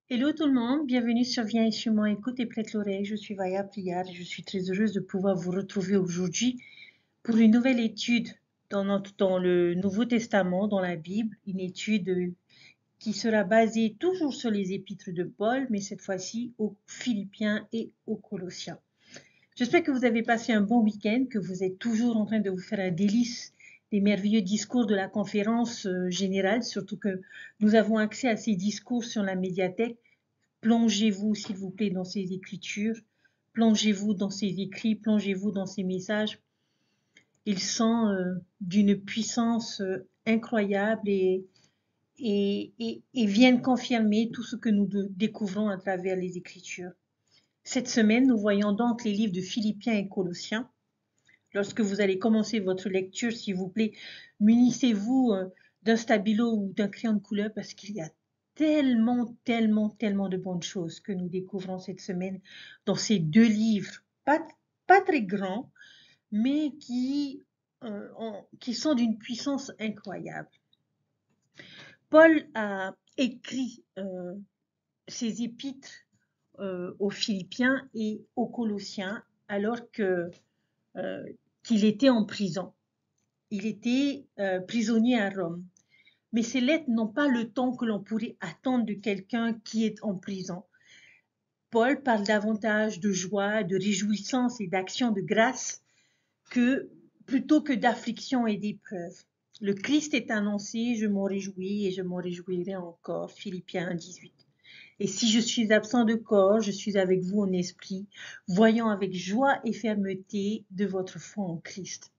Hello tout le monde, bienvenue sur Viens et suis-moi, écoute et prête l'oreille. Je suis Vaya Priya et je suis très heureuse de pouvoir vous retrouver aujourd'hui pour une nouvelle étude dans le Nouveau Testament, dans la Bible, une étude qui sera basée toujours sur les épîtres de Paul, mais cette fois-ci aux Philippiens et aux Colossiens. J'espère que vous avez passé un bon week-end, que vous êtes toujours en train de vous faire un délice des merveilleux discours de la conférence générale, surtout que nous avons accès à ces discours sur la médiathèque. Plongez-vous, s'il vous plaît, dans ces écritures, plongez-vous dans ces écrits, plongez-vous dans ces messages. Ils sont d'une puissance incroyable et viennent confirmer tout ce que nous découvrons à travers les Écritures. Cette semaine, nous voyons donc les livres de Philippiens et Colossiens. Lorsque vous allez commencer votre lecture, s'il vous plaît, munissez-vous d'un stabilo ou d'un crayon de couleur parce qu'il y a tellement de bonnes choses que nous découvrons cette semaine dans ces deux livres, pas très grands, mais qui sont d'une puissance incroyable. Paul a écrit ses épîtres aux Philippiens et aux Colossiens alors euh, qu'il était en prison. Il était prisonnier à Rome. Mais ces lettres n'ont pas le temps que l'on pourrait attendre de quelqu'un qui est en prison. Paul parle davantage de joie, de réjouissance et d'action de grâce que plutôt que d'affliction et d'épreuve. Le Christ est annoncé, je m'en réjouis et je m'en réjouirai encore. Philippiens 1,18. Et si je suis absent de corps, je suis avec vous en esprit, voyant avec joie et fermeté de votre foi en Christ.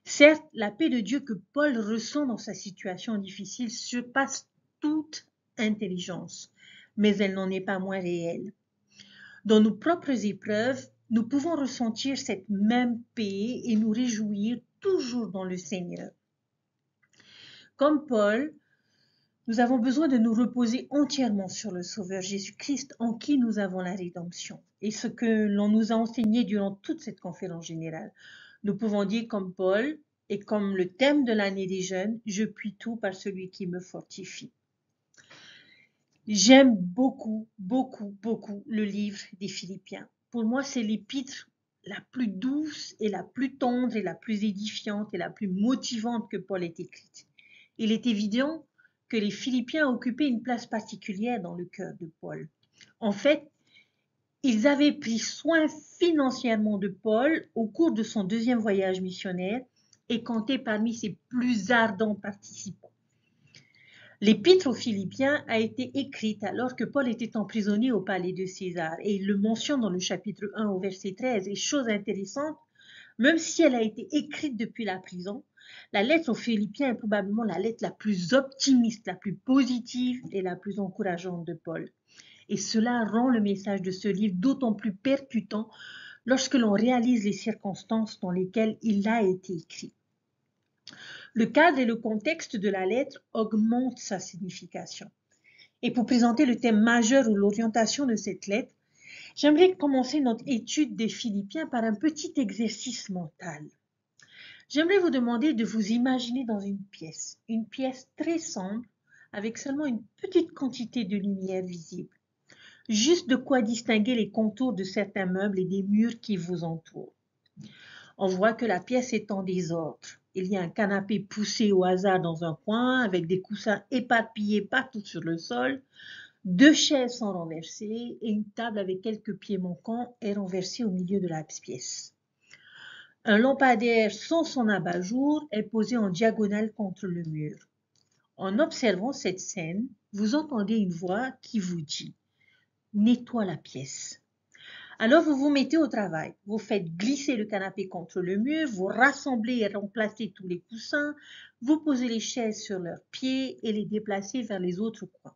Certes, la paix de Dieu que Paul ressent dans sa situation difficile surpasse toute intelligence, mais elle n'en est pas moins réelle. Dans nos propres épreuves, nous pouvons ressentir cette même paix et nous réjouir toujours dans le Seigneur. Comme Paul, nous avons besoin de nous reposer entièrement sur le Sauveur Jésus-Christ en qui nous avons la rédemption. Et ce que l'on nous a enseigné durant toute cette conférence générale. Nous pouvons dire comme Paul, et comme le thème de l'année des jeunes, je puis tout par celui qui me fortifie. J'aime beaucoup le livre des Philippiens. Pour moi, c'est l'épître la plus douce et la plus tendre et la plus édifiante et la plus motivante que Paul ait écrite. Il est évident que les Philippiens occupaient une place particulière dans le cœur de Paul. En fait, ils avaient pris soin financièrement de Paul au cours de son deuxième voyage missionnaire et comptaient parmi ses plus ardents participants. L'Épître aux Philippiens a été écrite alors que Paul était emprisonné au palais de César et il le mentionne dans le chapitre 1 au verset 13. Et chose intéressante, même si elle a été écrite depuis la prison, la lettre aux Philippiens est probablement la lettre la plus optimiste, la plus positive et la plus encourageante de Paul. Et cela rend le message de ce livre d'autant plus percutant lorsque l'on réalise les circonstances dans lesquelles il a été écrit. Le cadre et le contexte de la lettre augmentent sa signification. Et pour présenter le thème majeur ou l'orientation de cette lettre, j'aimerais commencer notre étude des Philippiens par un petit exercice mental. J'aimerais vous demander de vous imaginer dans une pièce très sombre, avec seulement une petite quantité de lumière visible. Juste de quoi distinguer les contours de certains meubles et des murs qui vous entourent. On voit que la pièce est en désordre. Il y a un canapé poussé au hasard dans un coin, avec des coussins éparpillés partout sur le sol. Deux chaises sont renversées et une table avec quelques pieds manquants est renversée au milieu de la pièce. Un lampadaire sans son abat-jour est posé en diagonale contre le mur. En observant cette scène, vous entendez une voix qui vous dit « Nettoie la pièce ». Alors vous vous mettez au travail, vous faites glisser le canapé contre le mur, vous rassemblez et remplacez tous les coussins, vous posez les chaises sur leurs pieds et les déplacez vers les autres coins.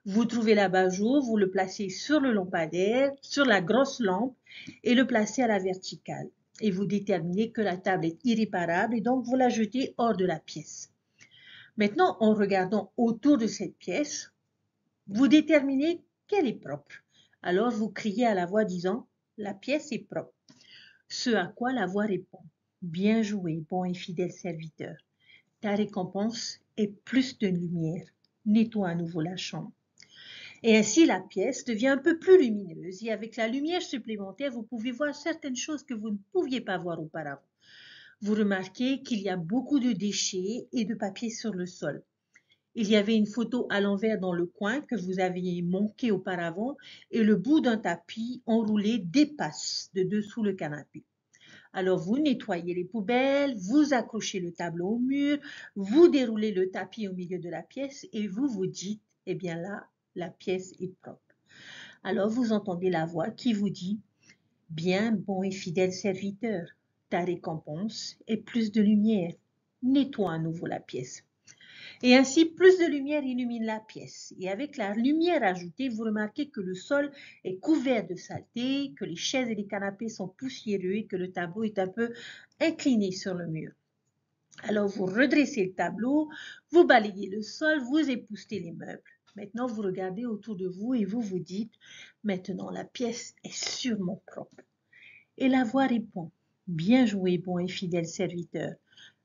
Vous trouvez l'abat-jour, vous le placez sur le lampadaire, sur la grosse lampe et le placez à la verticale. Et vous déterminez que la table est irréparable et donc vous la jetez hors de la pièce. Maintenant, en regardant autour de cette pièce, vous déterminez qu'elle est propre. Alors vous criez à la voix disant « La pièce est propre ». Ce à quoi la voix répond « Bien joué, bon et fidèle serviteur. Ta récompense est plus de lumière. Nettoie à nouveau la chambre. » Et ainsi, la pièce devient un peu plus lumineuse et avec la lumière supplémentaire, vous pouvez voir certaines choses que vous ne pouviez pas voir auparavant. Vous remarquez qu'il y a beaucoup de déchets et de papier sur le sol. Il y avait une photo à l'envers dans le coin que vous aviez manqué auparavant et le bout d'un tapis enroulé dépasse de dessous le canapé. Alors vous nettoyez les poubelles, vous accrochez le tableau au mur, vous déroulez le tapis au milieu de la pièce et vous vous dites, eh bien là, la pièce est propre. Alors vous entendez la voix qui vous dit, bien, bon et fidèle serviteur, ta récompense est plus de lumière. Nettoie à nouveau la pièce. Et ainsi, plus de lumière illumine la pièce. Et avec la lumière ajoutée, vous remarquez que le sol est couvert de saleté, que les chaises et les canapés sont poussiéreux et que le tableau est un peu incliné sur le mur. Alors, vous redressez le tableau, vous balayez le sol, vous époustez les meubles. Maintenant, vous regardez autour de vous et vous vous dites, maintenant la pièce est sûrement propre. Et la voix répond, bien joué, bon et fidèle serviteur.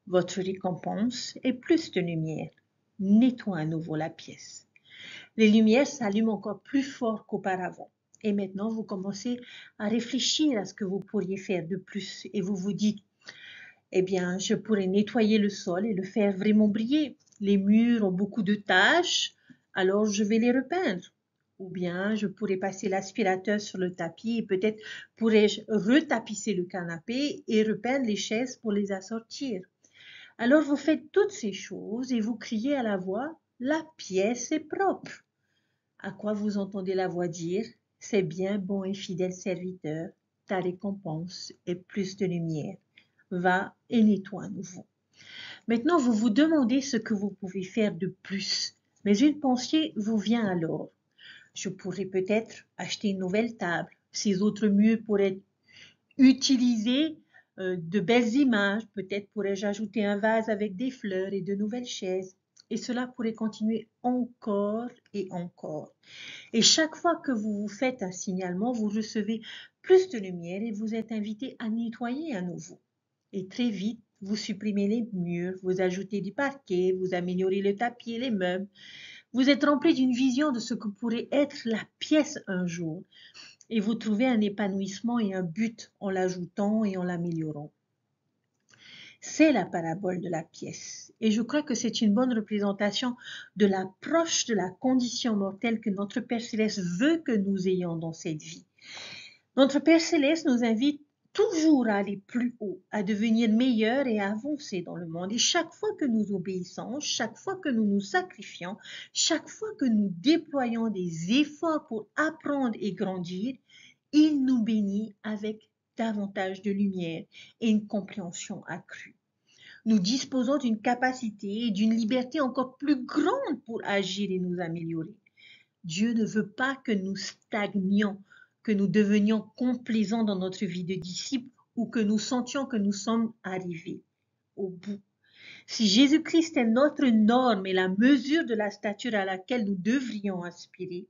Votre récompense est plus de lumière. Nettoie à nouveau la pièce. Les lumières s'allument encore plus fort qu'auparavant. Et maintenant, vous commencez à réfléchir à ce que vous pourriez faire de plus. Et vous vous dites, eh bien, je pourrais nettoyer le sol et le faire vraiment briller. Les murs ont beaucoup de taches, alors je vais les repeindre. Ou bien, je pourrais passer l'aspirateur sur le tapis et peut-être pourrais-je retapisser le canapé et repeindre les chaises pour les assortir. Alors vous faites toutes ces choses et vous criez à la voix, la pièce est propre. À quoi vous entendez la voix dire, c'est bien, bon et fidèle serviteur, ta récompense est plus de lumière. Va et nettoie à nouveau. Maintenant, vous vous demandez ce que vous pouvez faire de plus. Mais une pensée vous vient alors. Je pourrais peut-être acheter une nouvelle table. Ces autres murs pourraient être utilisés de belles images. Peut-être pourrais-je ajouter un vase avec des fleurs et de nouvelles chaises. Et cela pourrait continuer encore et encore. Et chaque fois que vous vous faites un signalement, vous recevez plus de lumière et vous êtes invité à nettoyer à nouveau. Et très vite, vous supprimez les murs, vous ajoutez du parquet, vous améliorez le tapis et les meubles. Vous êtes rempli d'une vision de ce que pourrait être la pièce un jour. Et vous trouvez un épanouissement et un but en l'ajoutant et en l'améliorant. C'est la parabole de la pièce. Et je crois que c'est une bonne représentation de l'approche de la condition mortelle que notre Père Céleste veut que nous ayons dans cette vie. Notre Père Céleste nous invite toujours à aller plus haut, à devenir meilleurs et à avancer dans le monde. Et chaque fois que nous obéissons, chaque fois que nous nous sacrifions, chaque fois que nous déployons des efforts pour apprendre et grandir, il nous bénit avec davantage de lumière et une compréhension accrue. Nous disposons d'une capacité et d'une liberté encore plus grande pour agir et nous améliorer. Dieu ne veut pas que nous stagnions, que nous devenions complaisants dans notre vie de disciples ou que nous sentions que nous sommes arrivés au bout. Si Jésus-Christ est notre norme et la mesure de la stature à laquelle nous devrions aspirer,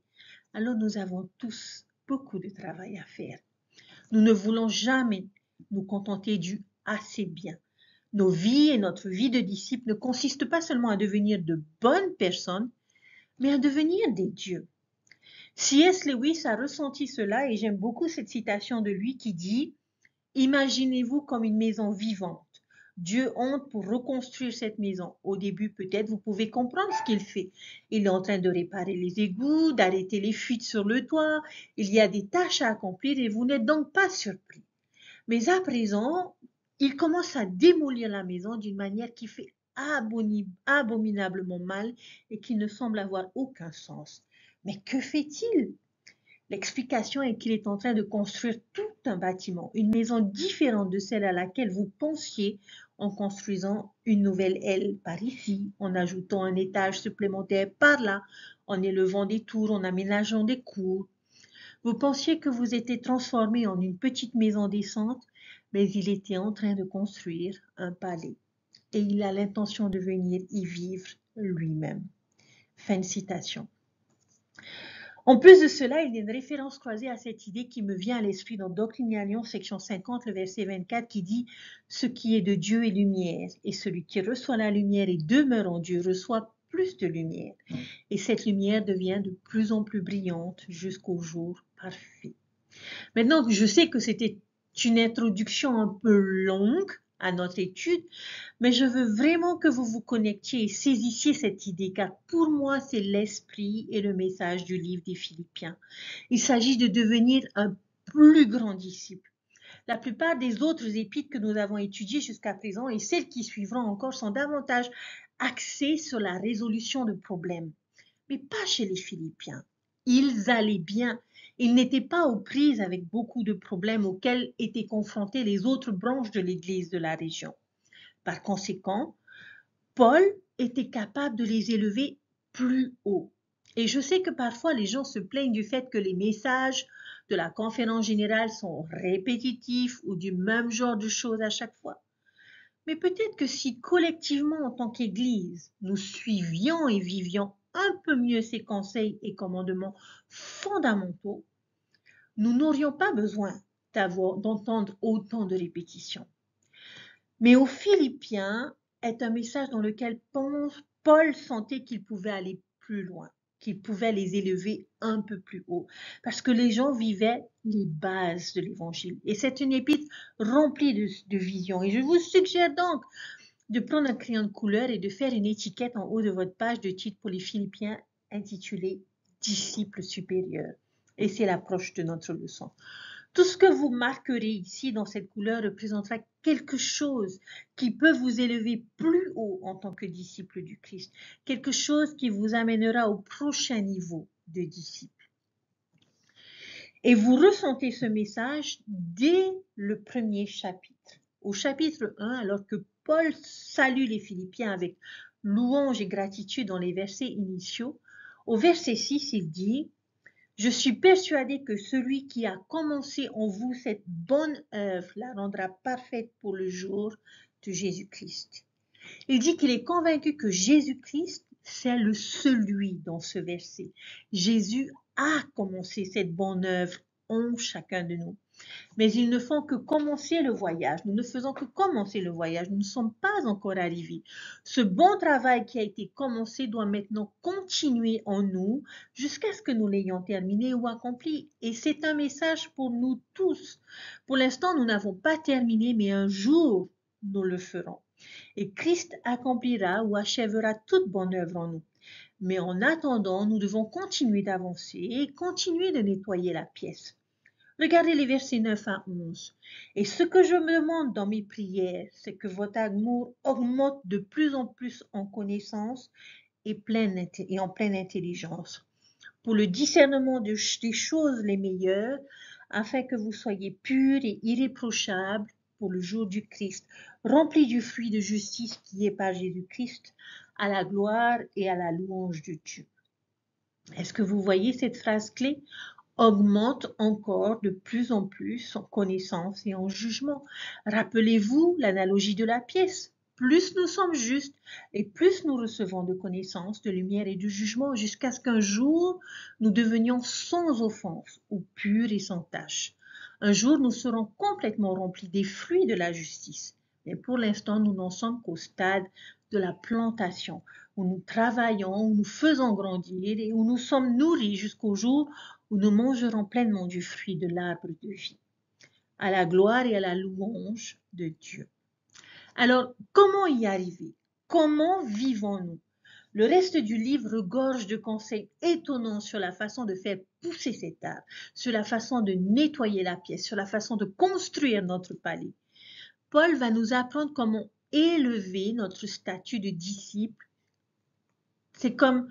alors nous avons tous beaucoup de travail à faire. Nous ne voulons jamais nous contenter du assez bien. Nos vies et notre vie de disciples ne consistent pas seulement à devenir de bonnes personnes, mais à devenir des dieux. C.S. Lewis a ressenti cela et j'aime beaucoup cette citation de lui qui dit « Imaginez-vous comme une maison vivante. Dieu honte pour reconstruire cette maison. Au début, peut-être, vous pouvez comprendre ce qu'il fait. Il est en train de réparer les égouts, d'arrêter les fuites sur le toit. Il y a des tâches à accomplir et vous n'êtes donc pas surpris. Mais à présent, il commence à démolir la maison d'une manière qui fait abominablement mal et qui ne semble avoir aucun sens. Mais que fait-il? L'explication est qu'il est en train de construire tout un bâtiment, une maison différente de celle à laquelle vous pensiez en construisant une nouvelle aile par ici, en ajoutant un étage supplémentaire par là, en élevant des tours, en aménageant des cours. Vous pensiez que vous étiez transformé en une petite maison décente, mais il était en train de construire un palais et il a l'intention de venir y vivre lui-même. Fin de citation. En plus de cela, il y a une référence croisée à cette idée qui me vient à l'esprit dans Doctrine et Alliance, section 50, le verset 24, qui dit « Ce qui est de Dieu est lumière, et celui qui reçoit la lumière et demeure en Dieu reçoit plus de lumière. Et cette lumière devient de plus en plus brillante jusqu'au jour parfait. Maintenant, je sais que c'était une introduction un peu longue à notre étude, mais je veux vraiment que vous vous connectiez et saisissiez cette idée, car pour moi, c'est l'esprit et le message du livre des Philippiens. Il s'agit de devenir un plus grand disciple. La plupart des autres épîtres que nous avons étudiées jusqu'à présent et celles qui suivront encore sont davantage axées sur la résolution de problèmes. Mais pas chez les Philippiens. Ils allaient bien. Ils n'étaient pas aux prises avec beaucoup de problèmes auxquels étaient confrontées les autres branches de l'Église de la région. Par conséquent, Paul était capable de les élever plus haut. Et je sais que parfois les gens se plaignent du fait que les messages de la conférence générale sont répétitifs ou du même genre de choses à chaque fois. Mais peut-être que si collectivement en tant qu'Église, nous suivions et vivions un peu mieux ces conseils et commandements fondamentaux, nous n'aurions pas besoin d'entendre autant de répétitions. Mais aux Philippiens est un message dans lequel Paul sentait qu'il pouvait aller plus loin, qu'il pouvait les élever un peu plus haut, parce que les gens vivaient les bases de l'Évangile. Et c'est une épître remplie de visions. Et je vous suggère donc de prendre un crayon de couleur et de faire une étiquette en haut de votre page de titre pour les Philippiens intitulée « Disciples supérieurs ». Et c'est l'approche de notre leçon. Tout ce que vous marquerez ici dans cette couleur représentera quelque chose qui peut vous élever plus haut en tant que disciple du Christ, quelque chose qui vous amènera au prochain niveau de disciple. Et vous ressentez ce message dès le premier chapitre. Au chapitre 1, alors que Paul salue les Philippiens avec louange et gratitude dans les versets initiaux, au verset 6, il dit « Je suis persuadé que celui qui a commencé en vous cette bonne œuvre la rendra parfaite pour le jour de Jésus-Christ. » Il dit qu'il est convaincu que Jésus-Christ, c'est le celui dans ce verset. Jésus a commencé cette bonne œuvre en chacun de nous. Mais ils ne font que commencer le voyage. Nous ne faisons que commencer le voyage. Nous ne sommes pas encore arrivés. Ce bon travail qui a été commencé doit maintenant continuer en nous jusqu'à ce que nous l'ayons terminé ou accompli. Et c'est un message pour nous tous. Pour l'instant, nous n'avons pas terminé, mais un jour, nous le ferons. Et Christ accomplira ou achèvera toute bonne œuvre en nous. Mais en attendant, nous devons continuer d'avancer et continuer de nettoyer la pièce. Regardez les versets 9 à 11. Et ce que je me demande dans mes prières, c'est que votre amour augmente de plus en plus en connaissance et en pleine intelligence, pour le discernement des choses les meilleures, afin que vous soyez purs et irréprochables pour le jour du Christ, remplis du fruit de justice qui est par Jésus-Christ, à la gloire et à la louange de Dieu. Est-ce que vous voyez cette phrase clé? Augmente encore de plus en plus en connaissance et en jugement. Rappelez-vous l'analogie de la pièce. Plus nous sommes justes et plus nous recevons de connaissances, de lumière et de jugement jusqu'à ce qu'un jour nous devenions sans offense ou purs et sans tache. Un jour nous serons complètement remplis des fruits de la justice. Mais pour l'instant, nous n'en sommes qu'au stade de la plantation, où nous travaillons, où nous faisons grandir et où nous sommes nourris jusqu'au jour où nous mangerons pleinement du fruit de l'arbre de vie, à la gloire et à la louange de Dieu. Alors, comment y arriver? Comment vivons-nous? Le reste du livre regorge de conseils étonnants sur la façon de faire pousser cet arbre, sur la façon de nettoyer la pièce, sur la façon de construire notre palais. Paul va nous apprendre comment élever notre statut de disciple. C'est comme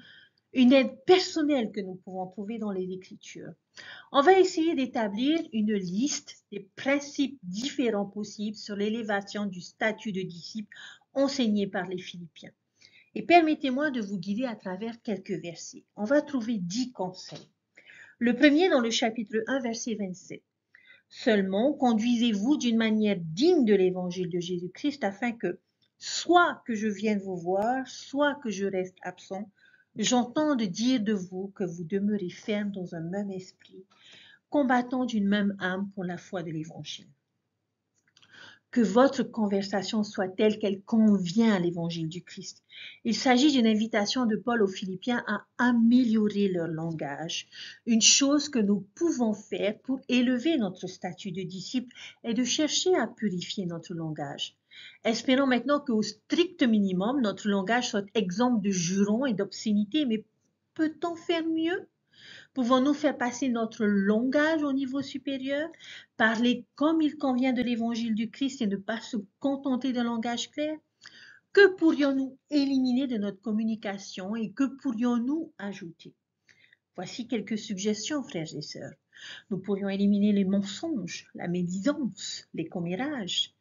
une aide personnelle que nous pouvons trouver dans les Écritures. On va essayer d'établir une liste des principes différents possibles sur l'élévation du statut de disciple enseigné par les Philippiens. Et permettez-moi de vous guider à travers quelques versets. On va trouver 10 conseils. Le premier dans le chapitre 1, verset 27. Seulement, conduisez-vous d'une manière digne de l'évangile de Jésus-Christ afin que, soit que je vienne vous voir, soit que je reste absent, j'entends dire de vous que vous demeurez ferme dans un même esprit, combattant d'une même âme pour la foi de l'Évangile. que votre conversation soit telle qu'elle convient à l'évangile du Christ. Il s'agit d'une invitation de Paul aux Philippiens à améliorer leur langage. Une chose que nous pouvons faire pour élever notre statut de disciple est de chercher à purifier notre langage. Espérons maintenant qu'au strict minimum, notre langage soit exempt de jurons et d'obscénités, mais peut-on faire mieux? Pouvons-nous faire passer notre langage au niveau supérieur, parler comme il convient de l'évangile du Christ et ne pas se contenter d'un langage clair? Que pourrions-nous éliminer de notre communication et que pourrions-nous ajouter? Voici quelques suggestions, frères et sœurs. Nous pourrions éliminer les mensonges, la médisance, les commérages.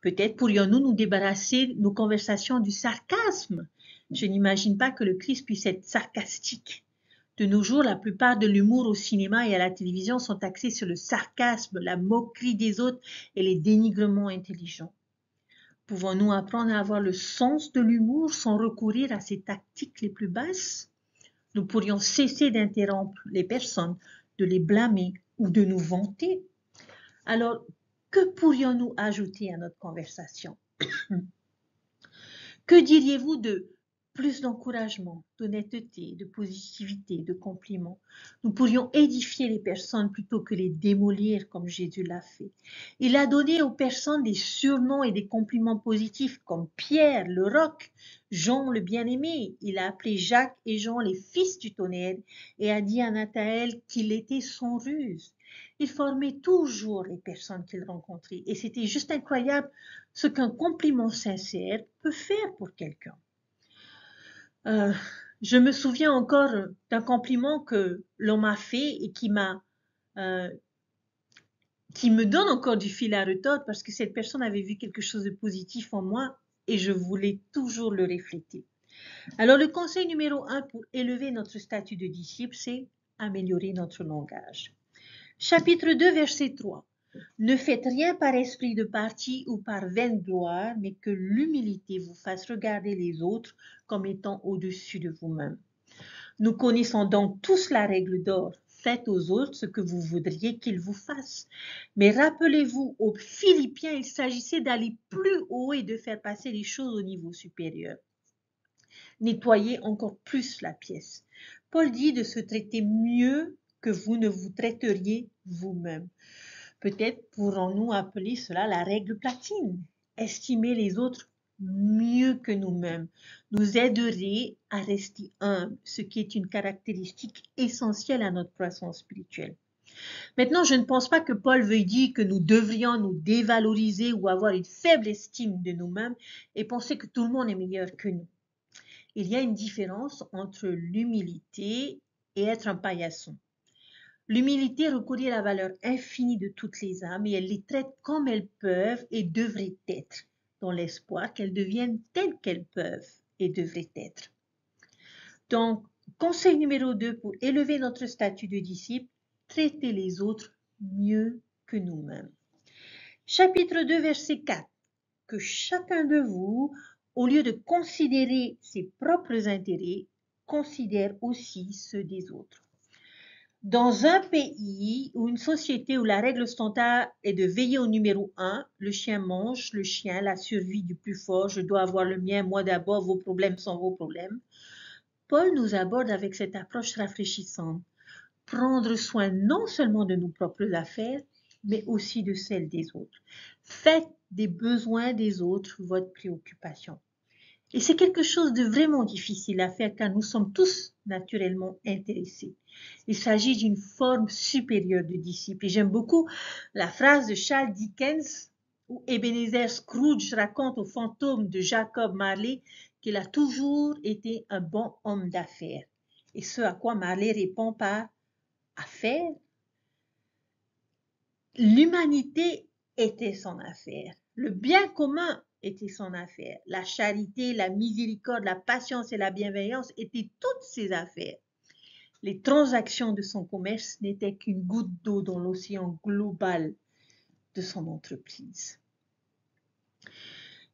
Peut-être pourrions-nous nous débarrasser nos conversations du sarcasme. Je n'imagine pas que le Christ puisse être sarcastique. De nos jours, la plupart de l'humour au cinéma et à la télévision sont axés sur le sarcasme, la moquerie des autres et les dénigrements intelligents. Pouvons-nous apprendre à avoir le sens de l'humour sans recourir à ces tactiques les plus basses? Nous pourrions cesser d'interrompre les personnes, de les blâmer ou de nous vanter. Alors, que pourrions-nous ajouter à notre conversation? Que diriez-vous de plus d'encouragement, d'honnêteté, de positivité, de compliments? Nous pourrions édifier les personnes plutôt que les démolir comme Jésus l'a fait. Il a donné aux personnes des surnoms et des compliments positifs comme Pierre, le roc, Jean, le bien-aimé. Il a appelé Jacques et Jean les fils du tonnerre et a dit à Nathanaël qu'il était sans ruse. Il formait toujours les personnes qu'il rencontrait et c'était juste incroyable ce qu'un compliment sincère peut faire pour quelqu'un. Je me souviens encore d'un compliment que l'on m'a fait et qui me donne encore du fil à retordre parce que cette personne avait vu quelque chose de positif en moi et je voulais toujours le refléter. Alors le conseil numéro 1 pour élever notre statut de disciple, c'est améliorer notre langage. Chapitre 2, verset 3. Ne faites rien par esprit de parti ou par vaine gloire, mais que l'humilité vous fasse regarder les autres comme étant au-dessus de vous-même. Nous connaissons donc tous la règle d'or. Faites aux autres ce que vous voudriez qu'ils vous fassent. Mais rappelez-vous, aux Philippiens, il s'agissait d'aller plus haut et de faire passer les choses au niveau supérieur. Nettoyez encore plus la pièce. Paul dit de se traiter mieux que vous ne vous traiteriez vous-même. Peut-être pourrons-nous appeler cela la règle platine. Estimer les autres mieux que nous-mêmes nous aiderait à rester humble, ce qui est une caractéristique essentielle à notre croissance spirituelle. Maintenant, je ne pense pas que Paul veuille dire que nous devrions nous dévaloriser ou avoir une faible estime de nous-mêmes et penser que tout le monde est meilleur que nous. Il y a une différence entre l'humilité et être un paillasson. L'humilité reconnaît la valeur infinie de toutes les âmes et elle les traite comme elles peuvent et devraient être, dans l'espoir qu'elles deviennent telles qu'elles peuvent et devraient être. Donc, conseil numéro 2 pour élever notre statut de disciple, traiter les autres mieux que nous-mêmes. Chapitre 2, verset 4. Que chacun de vous, au lieu de considérer ses propres intérêts, considère aussi ceux des autres. Dans un pays ou une société où la règle standard est de veiller au numéro 1, le chien mange, le chien, la survie du plus fort, je dois avoir le mien, moi d'abord, vos problèmes sont vos problèmes, Paul nous aborde avec cette approche rafraîchissante. Prendre soin non seulement de nos propres affaires, mais aussi de celles des autres. Faites des besoins des autres votre préoccupation. Et c'est quelque chose de vraiment difficile à faire car nous sommes tous naturellement intéressés. Il s'agit d'une forme supérieure de disciple. Et j'aime beaucoup la phrase de Charles Dickens où Ebenezer Scrooge raconte au fantôme de Jacob Marley qu'il a toujours été un bon homme d'affaires. Et ce à quoi Marley répond par affaire. L'humanité était son affaire. Le bien commun était son affaire. La charité, la miséricorde, la patience et la bienveillance étaient toutes ses affaires. Les transactions de son commerce n'étaient qu'une goutte d'eau dans l'océan global de son entreprise.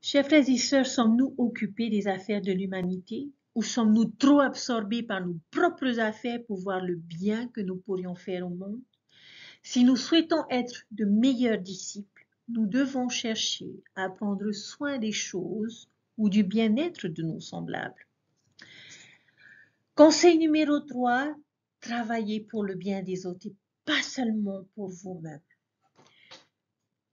Chers frères et sœurs, sommes-nous occupés des affaires de l'humanité ou sommes-nous trop absorbés par nos propres affaires pour voir le bien que nous pourrions faire au monde? Si nous souhaitons être de meilleurs disciples, nous devons chercher à prendre soin des choses ou du bien-être de nos semblables. Conseil numéro 3, travaillez pour le bien des autres et pas seulement pour vous-même.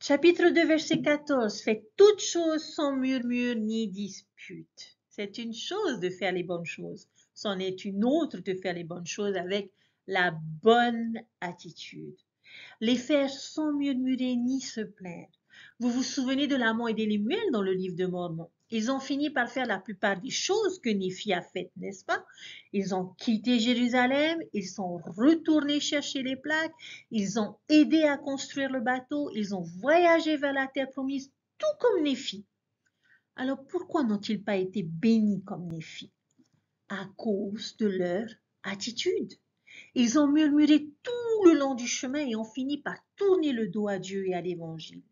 Chapitre 2, verset 14. Faites toutes choses sans murmure ni dispute. C'est une chose de faire les bonnes choses. C'en est une autre de faire les bonnes choses avec la bonne attitude. Les faire sans murmurer ni se plaindre. Vous vous souvenez de l'amant et de Lémuel dans le livre de Mormon. Ils ont fini par faire la plupart des choses que Néphi a faites, n'est-ce pas? Ils ont quitté Jérusalem, ils sont retournés chercher les plaques, ils ont aidé à construire le bateau, ils ont voyagé vers la terre promise, tout comme Néphi. Alors pourquoi n'ont-ils pas été bénis comme Néphi? À cause de leur attitude. Ils ont murmuré tout le long du chemin et ont fini par tourner le dos à Dieu et à l'Évangile.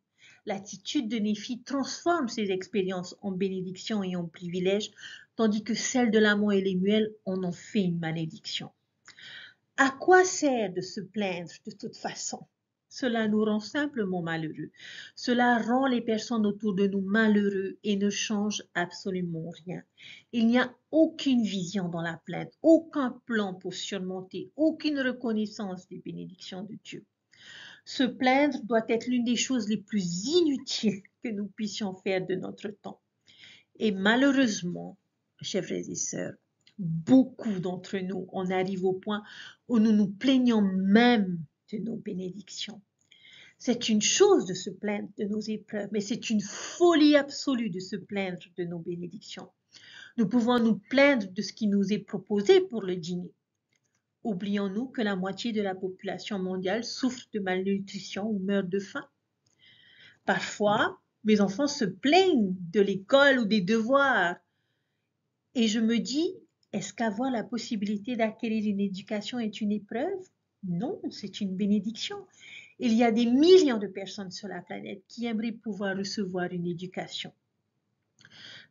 L'attitude de Néphi transforme ses expériences en bénédiction et en privilège, tandis que celle de l'amant et Lémuel en ont fait une malédiction. À quoi sert de se plaindre de toute façon? Cela nous rend simplement malheureux. Cela rend les personnes autour de nous malheureux et ne change absolument rien. Il n'y a aucune vision dans la plainte, aucun plan pour surmonter, aucune reconnaissance des bénédictions de Dieu. Se plaindre doit être l'une des choses les plus inutiles que nous puissions faire de notre temps. Et malheureusement, chers frères et sœurs, beaucoup d'entre nous en arrivent au point où nous nous plaignons même de nos bénédictions. C'est une chose de se plaindre de nos épreuves, mais c'est une folie absolue de se plaindre de nos bénédictions. Nous pouvons nous plaindre de ce qui nous est proposé pour le dîner. Oublions-nous que la moitié de la population mondiale souffre de malnutrition ou meurt de faim. Parfois, mes enfants se plaignent de l'école ou des devoirs. Et je me dis, est-ce qu'avoir la possibilité d'acquérir une éducation est une épreuve? Non, c'est une bénédiction. Il y a des millions de personnes sur la planète qui aimeraient pouvoir recevoir une éducation.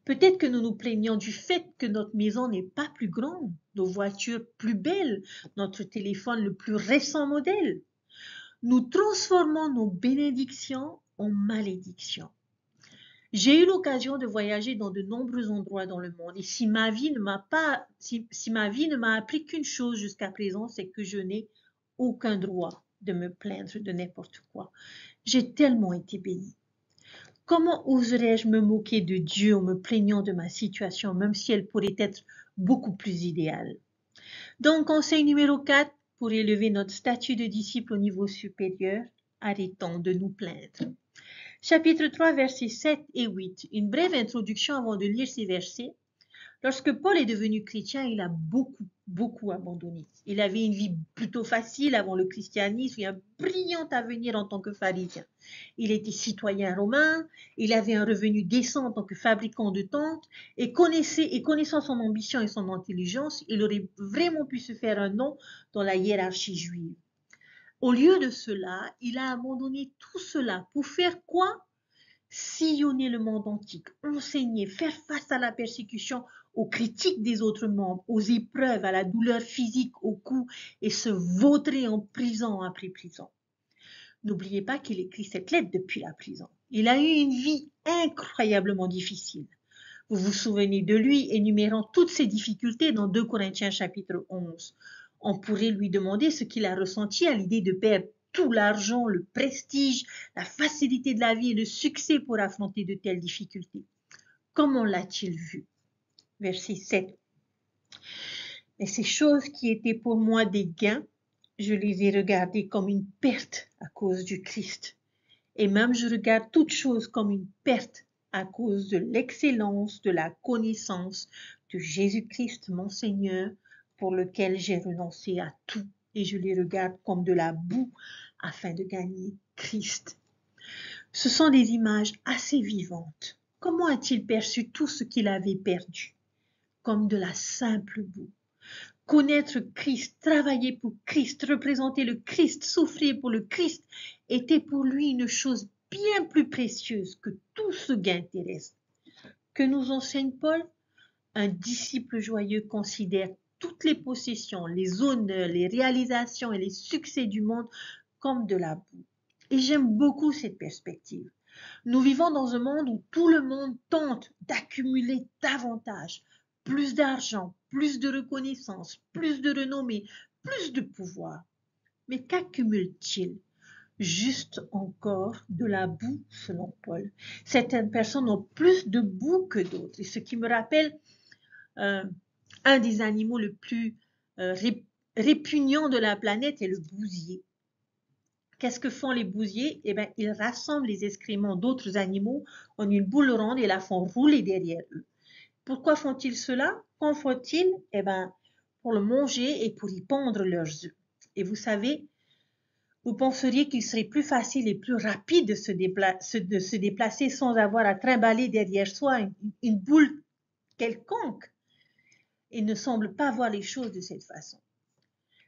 Peut-être que nous nous plaignons du fait que notre maison n'est pas plus grande, nos voitures plus belles, notre téléphone le plus récent modèle. Nous transformons nos bénédictions en malédictions. J'ai eu l'occasion de voyager dans de nombreux endroits dans le monde et si ma vie ne m'a appris qu'une chose jusqu'à présent, c'est que je n'ai aucun droit de me plaindre de n'importe quoi. J'ai tellement été bénie. Comment oserais-je me moquer de Dieu en me plaignant de ma situation, même si elle pourrait être beaucoup plus idéale? Donc, conseil numéro 4, pour élever notre statut de disciple au niveau supérieur, arrêtons de nous plaindre. Chapitre 3, versets 7 et 8. Une brève introduction avant de lire ces versets. Lorsque Paul est devenu chrétien, il a beaucoup abandonné. Il avait une vie plutôt facile avant le christianisme et un brillant avenir en tant que pharisien. Il était citoyen romain, il avait un revenu décent en tant que fabricant de tentes et connaissant son ambition et son intelligence, il aurait vraiment pu se faire un nom dans la hiérarchie juive. Au lieu de cela, il a abandonné tout cela pour faire quoi? Sillonner le monde antique, enseigner, faire face à la persécution, aux critiques des autres membres, aux épreuves, à la douleur physique, aux coups, et se vautrer en prison après prison. N'oubliez pas qu'il écrit cette lettre depuis la prison. Il a eu une vie incroyablement difficile. Vous vous souvenez de lui énumérant toutes ses difficultés dans 2 Corinthiens chapitre 11. On pourrait lui demander ce qu'il a ressenti à l'idée de perdre tout l'argent, le prestige, la facilité de la vie et le succès pour affronter de telles difficultés. Comment l'a-t-il vu? Verset 7. Mais ces choses qui étaient pour moi des gains, je les ai regardées comme une perte à cause du Christ. Et même je regarde toutes choses comme une perte à cause de l'excellence de la connaissance de Jésus-Christ, mon Seigneur, pour lequel j'ai renoncé à tout et je les regarde comme de la boue afin de gagner Christ. Ce sont des images assez vivantes. Comment a-t-il perçu tout ce qu'il avait perdu? Comme de la simple boue. Connaître Christ, travailler pour Christ, représenter le Christ, souffrir pour le Christ, était pour lui une chose bien plus précieuse que tout ce gain terrestre. Que nous enseigne Paul? Un disciple joyeux considère toutes les possessions, les honneurs, les réalisations et les succès du monde comme de la boue. Et j'aime beaucoup cette perspective. Nous vivons dans un monde où tout le monde tente d'accumuler davantage, plus d'argent, plus de reconnaissance, plus de renommée, plus de pouvoir. Mais qu'accumule-t-il? Juste encore de la boue, selon Paul. Certaines personnes ont plus de boue que d'autres. Et ce qui me rappelle euh, un des animaux le plus répugnants de la planète est le bousier. Qu'est-ce que font les bousiers? Eh bien, ils rassemblent les excréments d'autres animaux en une boule ronde et la font rouler derrière eux. Pourquoi font-ils cela? Qu'en faut-il? Eh bien, pour le manger et pour y pondre leurs œufs. Et vous savez, vous penseriez qu'il serait plus facile et plus rapide de se déplacer sans avoir à trimballer derrière soi une boule quelconque. Il ne semble pas voir les choses de cette façon.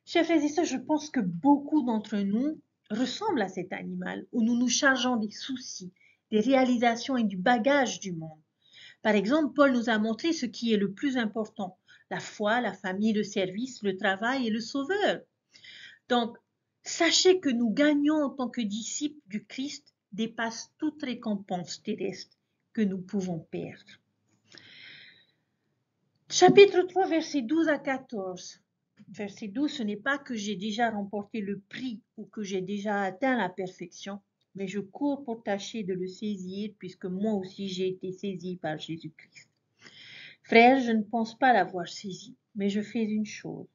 Chers frères et sœurs, je pense que beaucoup d'entre nous ressemblent à cet animal où nous nous chargeons des soucis, des réalisations et du bagage du monde. Par exemple, Paul nous a montré ce qui est le plus important, la foi, la famille, le service, le travail et le sauveur. Donc, sachez que nous gagnons en tant que disciples du Christ dépasse toute récompense terrestre que nous pouvons perdre. Chapitre 3, versets 12 à 14. Verset 12, ce n'est pas que j'ai déjà remporté le prix ou que j'ai déjà atteint la perfection, mais je cours pour tâcher de le saisir, puisque moi aussi j'ai été saisi par Jésus-Christ. Frères, je ne pense pas l'avoir saisi, mais je fais une chose,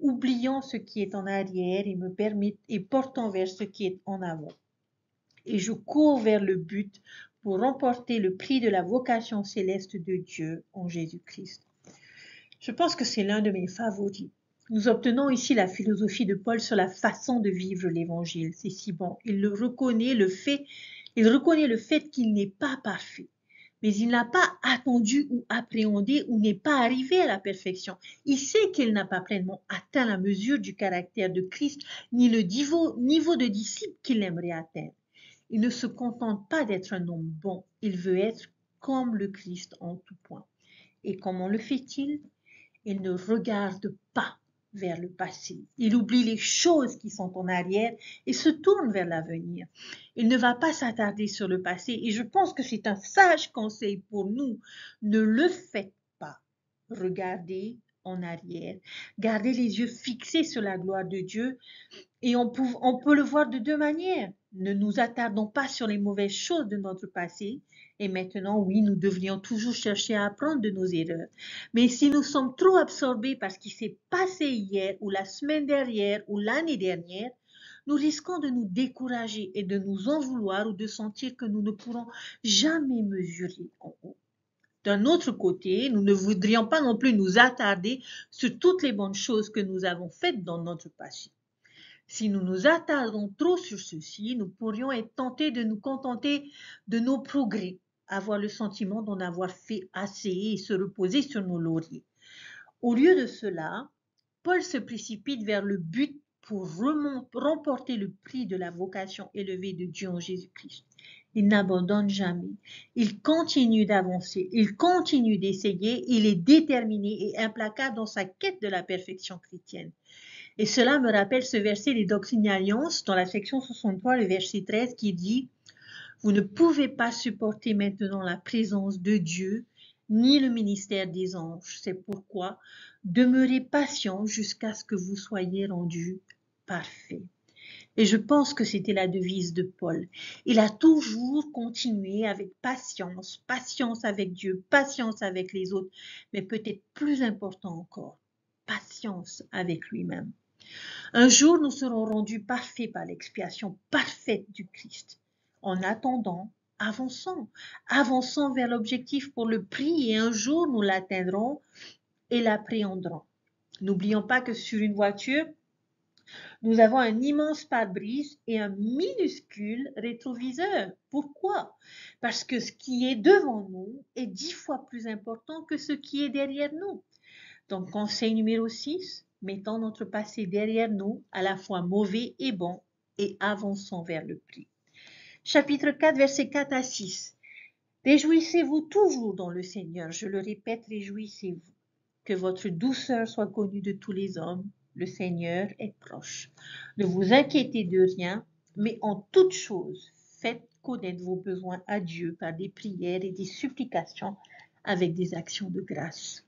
oubliant ce qui est en arrière et portant vers ce qui est en avant. Et je cours vers le but pour remporter le prix de la vocation céleste de Dieu en Jésus-Christ. Je pense que c'est l'un de mes favoris. Nous obtenons ici la philosophie de Paul sur la façon de vivre l'évangile. C'est si bon. Il reconnaît le fait qu'il n'est pas parfait. Mais il n'a pas attendu ou appréhendé ou n'est pas arrivé à la perfection. Il sait qu'il n'a pas pleinement atteint la mesure du caractère de Christ, ni le niveau de disciple qu'il aimerait atteindre. Il ne se contente pas d'être un homme bon, il veut être comme le Christ en tout point. Et comment le fait-il? Il ne regarde pas vers le passé. Il oublie les choses qui sont en arrière et se tourne vers l'avenir. Il ne va pas s'attarder sur le passé et je pense que c'est un sage conseil pour nous. Ne le faites pas. Regardez en arrière. Gardez les yeux fixés sur la gloire de Dieu et on peut le voir de deux manières. Ne nous attardons pas sur les mauvaises choses de notre passé. Et maintenant, oui, nous devrions toujours chercher à apprendre de nos erreurs. Mais si nous sommes trop absorbés par ce qui s'est passé hier ou la semaine dernière ou l'année dernière, nous risquons de nous décourager et de nous en vouloir ou de sentir que nous ne pourrons jamais mesurer en haut. D'un autre côté, nous ne voudrions pas non plus nous attarder sur toutes les bonnes choses que nous avons faites dans notre passé. Si nous nous attardons trop sur ceci, nous pourrions être tentés de nous contenter de nos progrès, avoir le sentiment d'en avoir fait assez et se reposer sur nos lauriers. Au lieu de cela, Paul se précipite vers le but pour remporter le prix de la vocation élevée de Dieu en Jésus-Christ. Il n'abandonne jamais. Il continue d'avancer. Il continue d'essayer. Il est déterminé et implacable dans sa quête de la perfection chrétienne. Et cela me rappelle ce verset des Doctrines et Alliances dans la section 63, le verset 13 qui dit « Vous ne pouvez pas supporter maintenant la présence de Dieu ni le ministère des anges. C'est pourquoi demeurez patient jusqu'à ce que vous soyez rendus parfaits. » Et je pense que c'était la devise de Paul. Il a toujours continué avec patience, patience avec Dieu, patience avec les autres, mais peut-être plus important encore, patience avec lui-même. Un jour, nous serons rendus parfaits par l'expiation parfaite du Christ. En attendant, avançons, avançons vers l'objectif pour le prix et un jour, nous l'atteindrons et l'appréhenderons. N'oublions pas que sur une voiture, nous avons un immense pare-brise et un minuscule rétroviseur. Pourquoi? Parce que ce qui est devant nous est 10 fois plus important que ce qui est derrière nous. Donc, conseil numéro 6, mettons notre passé derrière nous, à la fois mauvais et bon, et avançons vers le prix. Chapitre 4, versets 4 à 6. Réjouissez-vous toujours dans le Seigneur. Je le répète, réjouissez-vous. Que votre douceur soit connue de tous les hommes. Le Seigneur est proche. Ne vous inquiétez de rien, Mais en toute chose, faites connaître vos besoins à Dieu par des prières et des supplications avec des actions de grâce.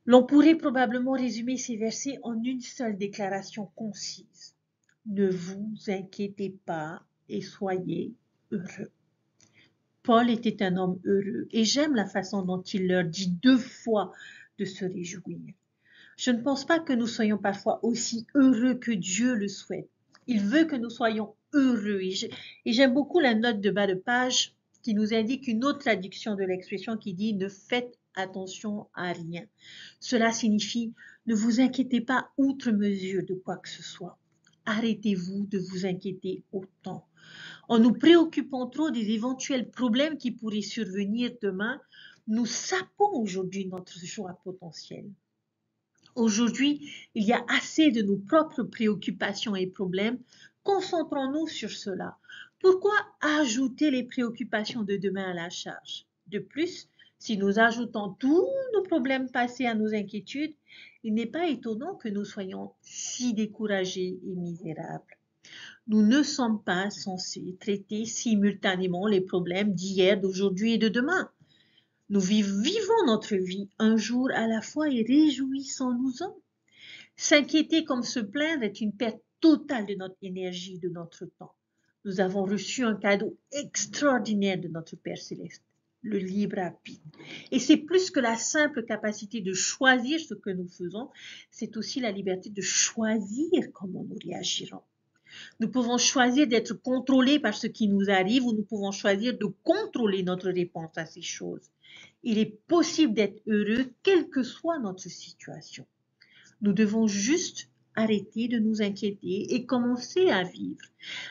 L'on pourrait probablement résumer ces versets en une seule déclaration concise. Ne vous inquiétez pas et soyez heureux. Paul était un homme heureux et j'aime la façon dont il leur dit 2 fois de se réjouir. Je ne pense pas que nous soyons parfois aussi heureux que Dieu le souhaite. Il veut que nous soyons heureux. Et j'aime beaucoup la note de bas de page qui nous indique une autre traduction de l'expression qui dit « Ne faites attention à rien ». Cela signifie « Ne vous inquiétez pas outre mesure de quoi que ce soit ». Arrêtez-vous de vous inquiéter autant. En nous préoccupant trop des éventuels problèmes qui pourraient survenir demain, nous sapons aujourd'hui notre joie potentielle. Aujourd'hui, il y a assez de nos propres préoccupations et problèmes. Concentrons-nous sur cela. Pourquoi ajouter les préoccupations de demain à la charge? De plus, si nous ajoutons tous nos problèmes passés à nos inquiétudes, il n'est pas étonnant que nous soyons si découragés et misérables. Nous ne sommes pas censés traiter simultanément les problèmes d'hier, d'aujourd'hui et de demain. Nous vivons notre vie un jour à la fois et réjouissons-nous-en. S'inquiéter comme se plaindre est une perte totale de notre énergie, de notre temps. Nous avons reçu un cadeau extraordinaire de notre Père Céleste, le libre arbitre. Et c'est plus que la simple capacité de choisir ce que nous faisons, c'est aussi la liberté de choisir comment nous réagirons. Nous pouvons choisir d'être contrôlés par ce qui nous arrive ou nous pouvons choisir de contrôler notre réponse à ces choses. Il est possible d'être heureux quelle que soit notre situation. Nous devons juste arrêter de nous inquiéter et commencer à vivre.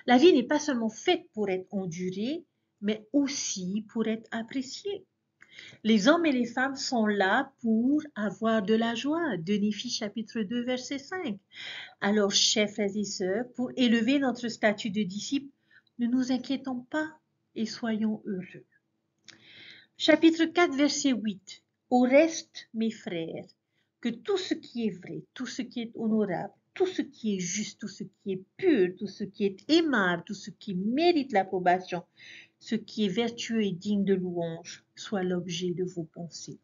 La vie n'est pas seulement faite pour être endurée, mais aussi pour être appréciée. Les hommes et les femmes sont là pour avoir de la joie. De Néphi chapitre 2 verset 5. Alors, chers frères et sœurs, pour élever notre statut de disciples, ne nous inquiétons pas et soyons heureux. Chapitre 4 verset 8. Au reste, mes frères, que tout ce qui est vrai, tout ce qui est honorable, tout ce qui est juste, tout ce qui est pur, tout ce qui est aimable, tout ce qui mérite l'approbation, ce qui est vertueux et digne de louange, soit l'objet de vos pensées.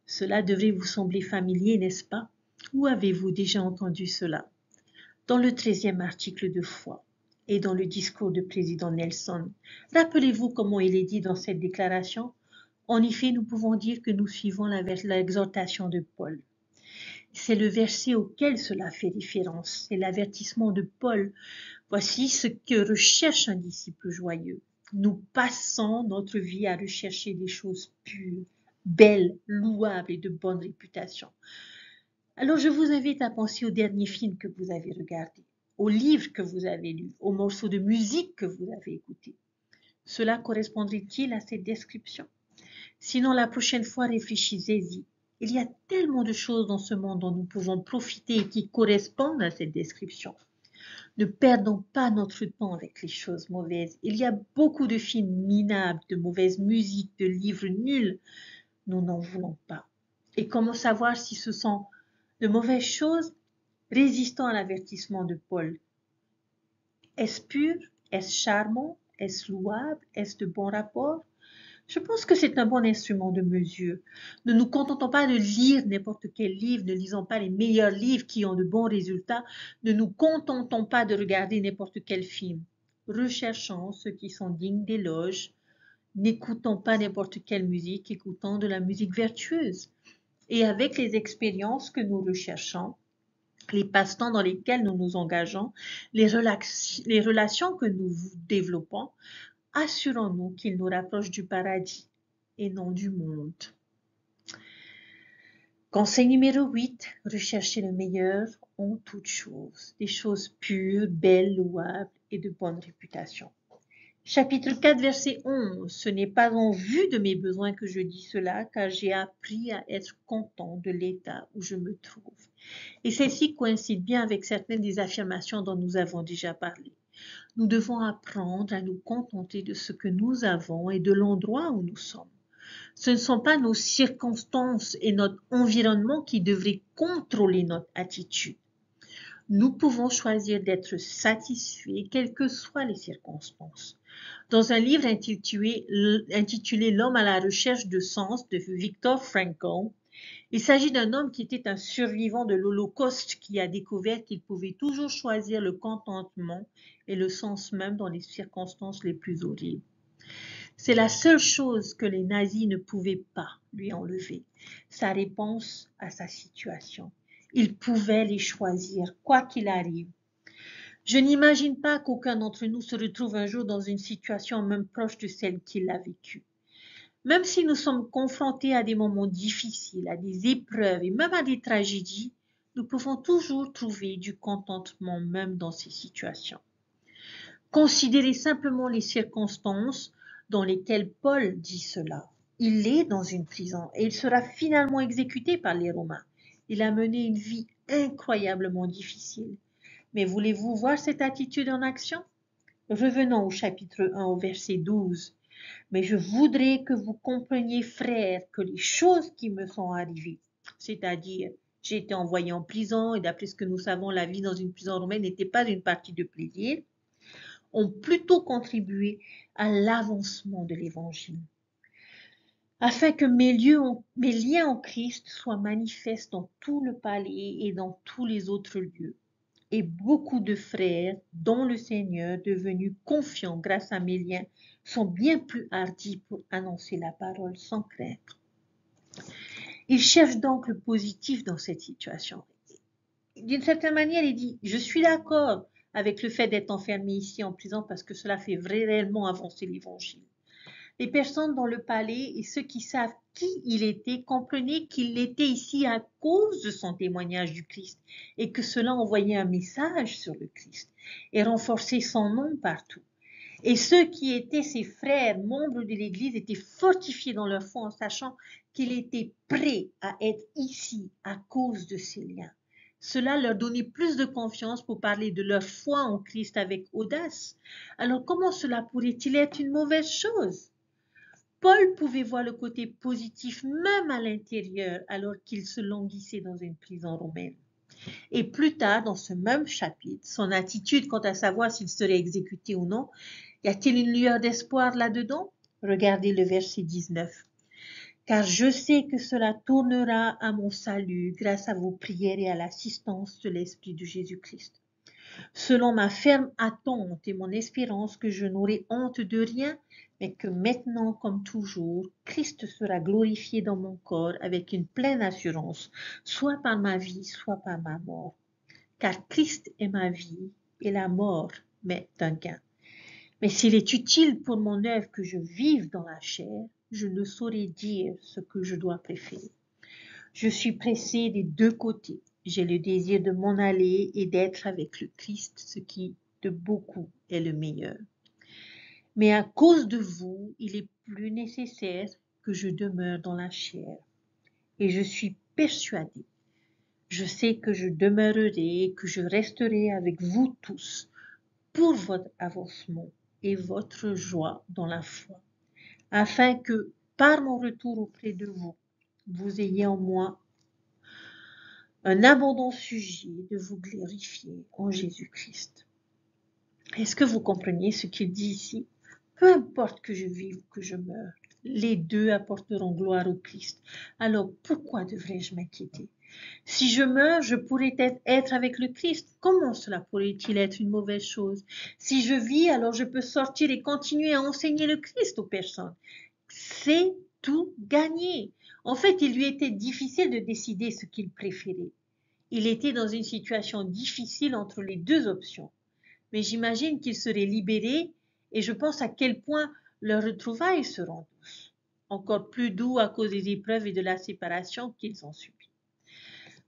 Cela devrait vous sembler familier, n'est-ce pas? Où avez-vous déjà entendu cela? Dans le 13e article de foi et dans le discours du président Nelson. Rappelez-vous comment il est dit dans cette déclaration? En effet, nous pouvons dire que nous suivons l'exhortation de Paul. C'est le verset auquel cela fait référence. C'est l'avertissement de Paul. Voici ce que recherche un disciple joyeux. Nous passons notre vie à rechercher des choses pures, belles, louables et de bonne réputation. Alors je vous invite à penser au dernier film que vous avez regardé, au livre que vous avez lu, au morceau de musique que vous avez écouté. Cela correspondrait-il à cette description? Sinon, la prochaine fois, réfléchissez-y. Il y a tellement de choses dans ce monde dont nous pouvons profiter et qui correspondent à cette description. Ne perdons pas notre temps avec les choses mauvaises. Il y a beaucoup de films minables, de mauvaise musique, de livres nuls. Nous n'en voulons pas. Et comment savoir si ce sont de mauvaises choses? Résistant à l'avertissement de Paul. Est-ce pur? Est-ce charmant? Est-ce louable? Est-ce de bon rapport? Je pense que c'est un bon instrument de mesure. Ne nous contentons pas de lire n'importe quel livre, ne lisons pas les meilleurs livres qui ont de bons résultats, ne nous contentons pas de regarder n'importe quel film. Recherchons ceux qui sont dignes d'éloge, n'écoutons pas n'importe quelle musique, écoutons de la musique vertueuse. Et avec les expériences que nous recherchons, les passe-temps dans lesquels nous nous engageons, les relations que nous développons, assurons-nous qu'ils nous rapprochent du paradis et non du monde. Conseil numéro 8, recherchez le meilleur en toutes choses, des choses pures, belles, louables et de bonne réputation. Chapitre 4, verset 11. Ce n'est pas en vue de mes besoins que je dis cela, car j'ai appris à être content de l'état où je me trouve. Et celle-ci coïncide bien avec certaines des affirmations dont nous avons déjà parlé. Nous devons apprendre à nous contenter de ce que nous avons et de l'endroit où nous sommes. Ce ne sont pas nos circonstances et notre environnement qui devraient contrôler notre attitude. Nous pouvons choisir d'être satisfaits quelles que soient les circonstances. Dans un livre intitulé L'homme à la recherche de sens de Viktor Frankl, il s'agit d'un homme qui était un survivant de l'Holocauste qui a découvert qu'il pouvait toujours choisir le contentement et le sens même dans les circonstances les plus horribles. C'est la seule chose que les nazis ne pouvaient pas lui enlever, sa réponse à sa situation. Il pouvait les choisir, quoi qu'il arrive. Je n'imagine pas qu'aucun d'entre nous se retrouve un jour dans une situation même proche de celle qu'il a vécue. Même si nous sommes confrontés à des moments difficiles, à des épreuves et même à des tragédies, nous pouvons toujours trouver du contentement même dans ces situations. Considérez simplement les circonstances dans lesquelles Paul dit cela. Il est dans une prison et il sera finalement exécuté par les Romains. Il a mené une vie incroyablement difficile. Mais voulez-vous voir cette attitude en action? Revenons au chapitre 1, au verset 12. Mais je voudrais que vous compreniez, frères, que les choses qui me sont arrivées, c'est-à-dire j'ai été envoyé en prison et d'après ce que nous savons, la vie dans une prison romaine n'était pas une partie de plaisir, ont plutôt contribué à l'avancement de l'Évangile, afin que mes liens en Christ soient manifestes dans tout le palais et dans tous les autres lieux. Et beaucoup de frères, dont le Seigneur, devenus confiants grâce à mes liens, sont bien plus hardis pour annoncer la parole sans crainte. Il cherche donc le positif dans cette situation. D'une certaine manière, il dit, je suis d'accord avec le fait d'être enfermé ici en prison parce que cela fait réellement avancer l'Évangile. Les personnes dans le palais et ceux qui savent qui il était comprenaient qu'il était ici à cause de son témoignage du Christ et que cela envoyait un message sur le Christ et renforçait son nom partout. Et ceux qui étaient ses frères, membres de l'Église, étaient fortifiés dans leur foi en sachant qu'il était prêt à être ici à cause de ces liens. Cela leur donnait plus de confiance pour parler de leur foi en Christ avec audace. Alors comment cela pourrait-il être une mauvaise chose? Paul pouvait voir le côté positif même à l'intérieur alors qu'il se languissait dans une prison romaine. Et plus tard, dans ce même chapitre, son attitude quant à savoir s'il serait exécuté ou non, y a-t-il une lueur d'espoir là-dedans? Regardez le verset 19. Car je sais que cela tournera à mon salut grâce à vos prières et à l'assistance de l'Esprit de Jésus-Christ. Selon ma ferme attente et mon espérance que je n'aurai honte de rien, mais que maintenant, comme toujours, Christ sera glorifié dans mon corps avec une pleine assurance, soit par ma vie, soit par ma mort. Car Christ est ma vie et la mort m'est un gain. Mais s'il est utile pour mon œuvre que je vive dans la chair, je ne saurais dire ce que je dois préférer. Je suis pressé des deux côtés. J'ai le désir de m'en aller et d'être avec le Christ, ce qui de beaucoup est le meilleur. Mais à cause de vous, il est plus nécessaire que je demeure dans la chair. Et je suis persuadé, je sais que je demeurerai et que je resterai avec vous tous pour votre avancement et votre joie dans la foi, afin que, par mon retour auprès de vous, vous ayez en moi un abondant sujet de vous glorifier en Jésus-Christ. Est-ce que vous comprenez ce qu'il dit ici? Peu importe que je vive ou que je meure, les deux apporteront gloire au Christ. Alors pourquoi devrais-je m'inquiéter? Si je meurs, je pourrais être avec le Christ. Comment cela pourrait-il être une mauvaise chose? Si je vis, alors je peux sortir et continuer à enseigner le Christ aux personnes. C'est tout gagné. En fait, il lui était difficile de décider ce qu'il préférait. Il était dans une situation difficile entre les deux options. Mais j'imagine qu'il serait libéré et je pense à quel point leurs retrouvailles seront douces. Encore plus doux à cause des épreuves et de la séparation qu'ils ont subies.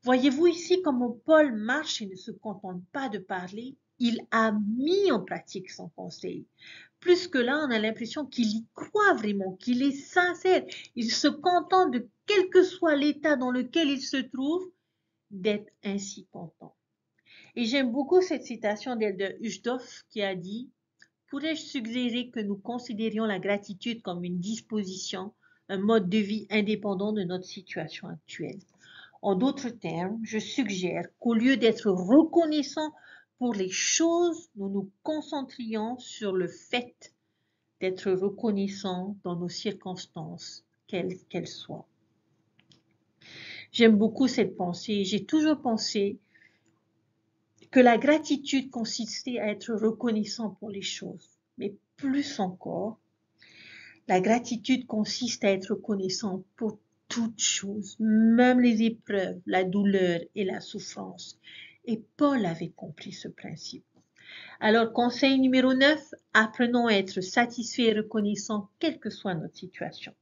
Voyez-vous ici comment Paul marche et ne se contente pas de parler? Il a mis en pratique son conseil. Plus que là, on a l'impression qu'il y croit vraiment, qu'il est sincère. Il se contente de quel que soit l'état dans lequel il se trouve, d'être ainsi content. Et j'aime beaucoup cette citation d'Elder Uchtdorf qui a dit « Pourrais-je suggérer que nous considérions la gratitude comme une disposition, un mode de vie indépendant de notre situation actuelle ?» En d'autres termes, je suggère qu'au lieu d'être reconnaissant pour les choses, nous nous concentrions sur le fait d'être reconnaissant dans nos circonstances, quelles qu'elles soient. J'aime beaucoup cette pensée. J'ai toujours pensé que la gratitude consistait à être reconnaissant pour les choses. Mais plus encore, la gratitude consiste à être reconnaissant pour toutes choses, même les épreuves, la douleur et la souffrance. Et Paul avait compris ce principe. Alors, conseil numéro 9, apprenons à être satisfaits et reconnaissants, quelle que soit notre situation.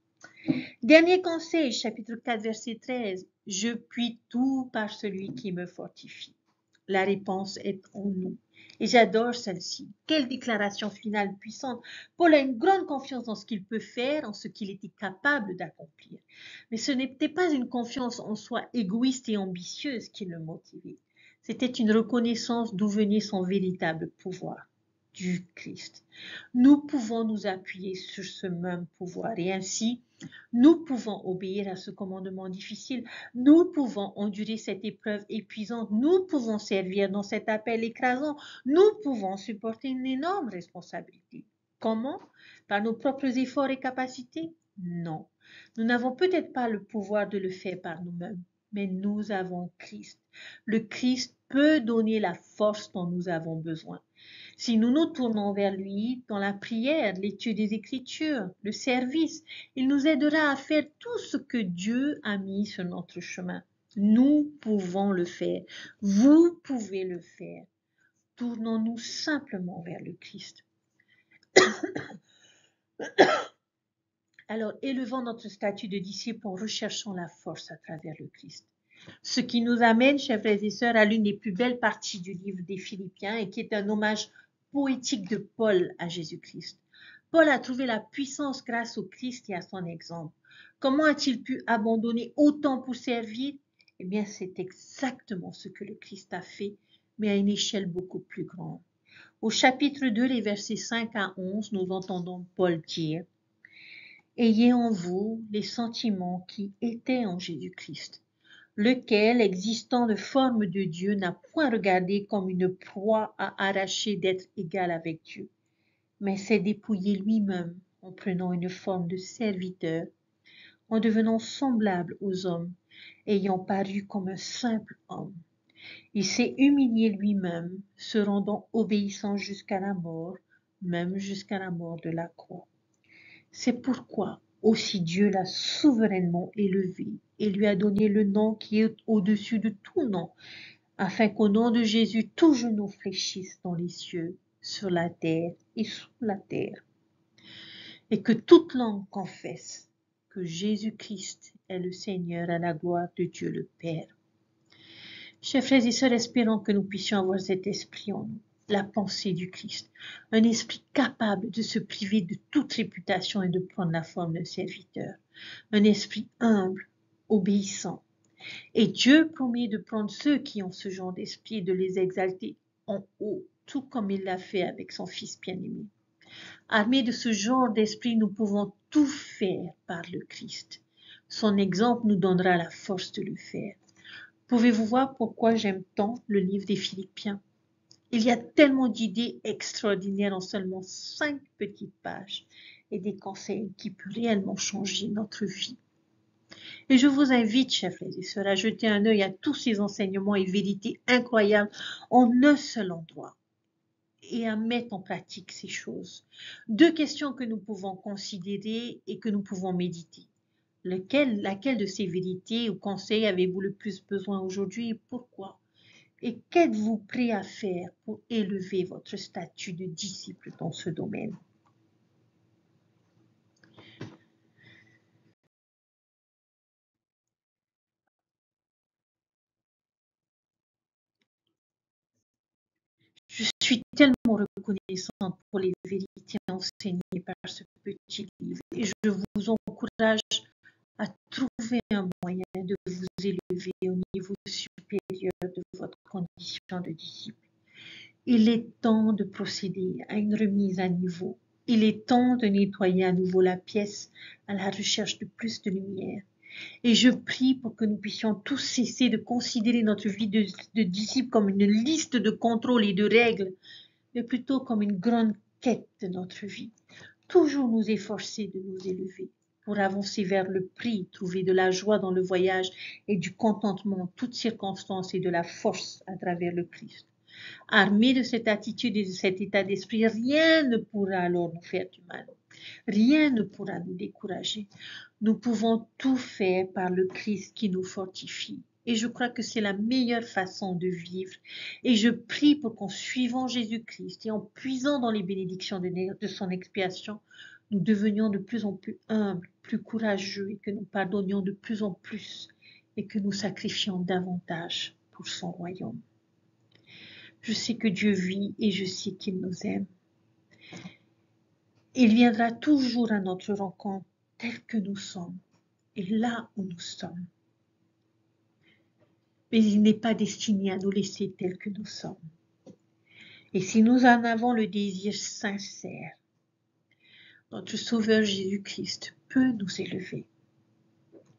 Dernier conseil, chapitre 4, verset 13, je puis tout par celui qui me fortifie. La réponse est en nous. Et j'adore celle-ci. Quelle déclaration finale puissante. Paul a une grande confiance dans ce qu'il peut faire, en ce qu'il était capable d'accomplir. Mais ce n'était pas une confiance en soi égoïste et ambitieuse qui le motivait. C'était une reconnaissance d'où venait son véritable pouvoir, du Christ. Nous pouvons nous appuyer sur ce même pouvoir et ainsi, nous pouvons obéir à ce commandement difficile. Nous pouvons endurer cette épreuve épuisante. Nous pouvons servir dans cet appel écrasant. Nous pouvons supporter une énorme responsabilité. Comment? Par nos propres efforts et capacités? Non. Nous n'avons peut-être pas le pouvoir de le faire par nous-mêmes, mais nous avons Christ. Le Christ peut donner la force dont nous avons besoin. Si nous nous tournons vers lui dans la prière, l'étude des Écritures, le service, il nous aidera à faire tout ce que Dieu a mis sur notre chemin. Nous pouvons le faire. Vous pouvez le faire. Tournons-nous simplement vers le Christ. Alors, élevons notre statut de disciple en recherchant la force à travers le Christ. Ce qui nous amène, chers frères et sœurs, à l'une des plus belles parties du livre des Philippiens et qui est un hommage poétique de Paul à Jésus-Christ. Paul a trouvé la puissance grâce au Christ et à son exemple. Comment a-t-il pu abandonner autant pour servir? Eh bien, c'est exactement ce que le Christ a fait, mais à une échelle beaucoup plus grande. Au chapitre 2, les versets 5 à 11, nous entendons Paul dire « Ayez en vous les sentiments qui étaient en Jésus-Christ, lequel, existant de forme de Dieu, n'a point regardé comme une proie à arracher d'être égal avec Dieu, mais s'est dépouillé lui-même en prenant une forme de serviteur, en devenant semblable aux hommes, ayant paru comme un simple homme. Il s'est humilié lui-même, se rendant obéissant jusqu'à la mort, même jusqu'à la mort de la croix. C'est pourquoi aussi Dieu l'a souverainement élevé et lui a donné le nom qui est au-dessus de tout nom, afin qu'au nom de Jésus, tout genou fléchisse dans les cieux, sur la terre et sous la terre, et que toute langue confesse que Jésus-Christ est le Seigneur à la gloire de Dieu le Père. Chers frères et sœurs, espérons que nous puissions avoir cet esprit en nous, la pensée du Christ, un esprit capable de se priver de toute réputation et de prendre la forme d'un serviteur, un esprit humble, obéissant. Et Dieu promet de prendre ceux qui ont ce genre d'esprit et de les exalter en haut, tout comme il l'a fait avec son Fils bien-aimé. Armés de ce genre d'esprit, nous pouvons tout faire par le Christ. Son exemple nous donnera la force de le faire. Pouvez-vous voir pourquoi j'aime tant le livre des Philippiens? Il y a tellement d'idées extraordinaires en seulement 5 petites pages et des conseils qui peuvent réellement changer notre vie. Et je vous invite, chers frères et sœurs, à jeter un œil à tous ces enseignements et vérités incroyables en un seul endroit et à mettre en pratique ces choses. 2 questions que nous pouvons considérer et que nous pouvons méditer. Laquelle de ces vérités ou conseils avez-vous le plus besoin aujourd'hui et pourquoi? Et qu'êtes-vous prêt à faire pour élever votre statut de disciple dans ce domaine? Je suis tellement reconnaissante pour les vérités enseignées par ce petit livre et je vous encourage à trouver un moyen de vous élever au niveau supérieur de votre condition de disciple. Il est temps de procéder à une remise à niveau. Il est temps de nettoyer à nouveau la pièce à la recherche de plus de lumière. Et je prie pour que nous puissions tous cesser de considérer notre vie de disciple comme une liste de contrôles et de règles, mais plutôt comme une grande quête de notre vie. Toujours nous efforcer de nous élever pour avancer vers le prix, trouver de la joie dans le voyage et du contentement en toutes circonstances et de la force à travers le Christ. Armés de cette attitude et de cet état d'esprit, rien ne pourra alors nous faire du mal. Rien ne pourra nous décourager. Nous pouvons tout faire par le Christ qui nous fortifie. Et je crois que c'est la meilleure façon de vivre. Et je prie pour qu'en suivant Jésus-Christ et en puisant dans les bénédictions de son expiation, nous devenions de plus en plus humbles, plus courageux et que nous pardonnions de plus en plus et que nous sacrifions davantage pour son royaume. Je sais que Dieu vit et je sais qu'il nous aime. Il viendra toujours à notre rencontre tel que nous sommes et là où nous sommes. Mais il n'est pas destiné à nous laisser tels que nous sommes. Et si nous en avons le désir sincère, notre Sauveur Jésus-Christ peut nous élever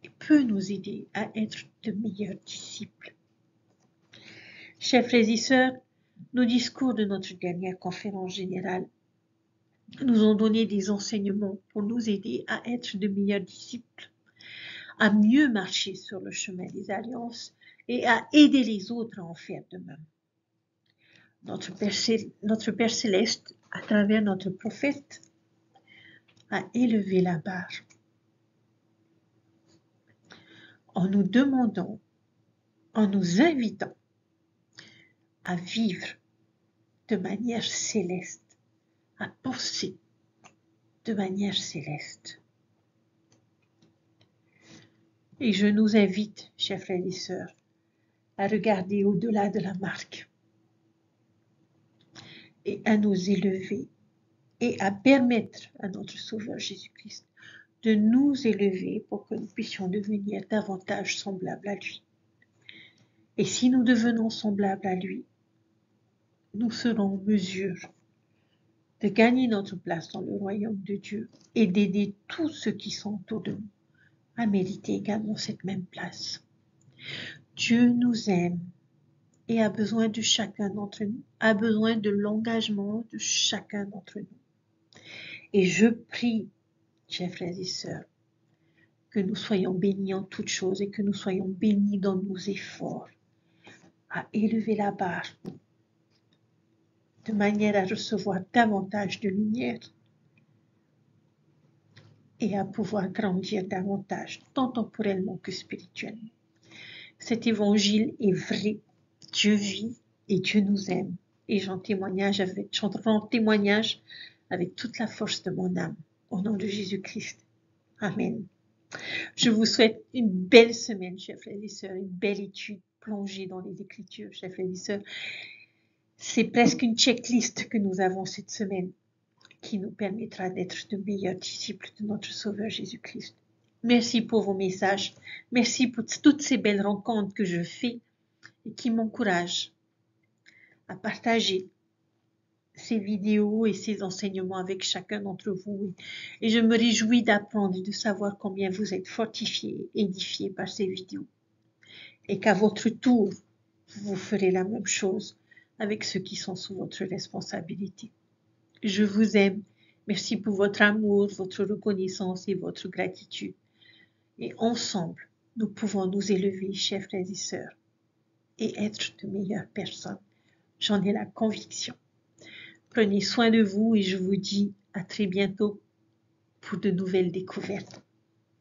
et peut nous aider à être de meilleurs disciples. Chers frères et sœurs, nos discours de notre dernière conférence générale nous ont donné des enseignements pour nous aider à être de meilleurs disciples, à mieux marcher sur le chemin des alliances et à aider les autres à en faire de même. Notre Père Céleste, à travers notre prophète, a élevé la barre en nous demandant, en nous invitant à vivre de manière céleste, à penser de manière céleste. Et je nous invite, chers frères et sœurs, à regarder au-delà de la marque et à nous élever et à permettre à notre Sauveur Jésus-Christ de nous élever pour que nous puissions devenir davantage semblables à lui. Et si nous devenons semblables à lui, nous serons en mesure de gagner notre place dans le royaume de Dieu et d'aider tous ceux qui sont autour de nous à mériter également cette même place. Dieu nous aime et a besoin de chacun d'entre nous, a besoin de l'engagement de chacun d'entre nous. Et je prie, chers frères et sœurs, que nous soyons bénis en toutes choses et que nous soyons bénis dans nos efforts à élever la barre de manière à recevoir davantage de lumière et à pouvoir grandir davantage, tant temporellement que spirituellement. Cet évangile est vrai, Dieu vit et Dieu nous aime. Et j'en rends témoignage avec toute la force de mon âme, au nom de Jésus-Christ. Amen. Je vous souhaite une belle semaine, chers frères et sœurs, une belle étude plongée dans les Écritures, chers frères et sœurs. C'est presque une checklist que nous avons cette semaine qui nous permettra d'être de meilleurs disciples de notre Sauveur Jésus-Christ. Merci pour vos messages. Merci pour toutes ces belles rencontres que je fais et qui m'encouragent à partager ces vidéos et ces enseignements avec chacun d'entre vous. Et je me réjouis d'apprendre et de savoir combien vous êtes fortifiés, édifiés par ces vidéos. Et qu'à votre tour, vous ferez la même chose avec ceux qui sont sous votre responsabilité. Je vous aime. Merci pour votre amour, votre reconnaissance et votre gratitude. Et ensemble, nous pouvons nous élever, chers frères et sœurs, et être de meilleures personnes. J'en ai la conviction. Prenez soin de vous et je vous dis à très bientôt pour de nouvelles découvertes.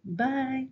Bye!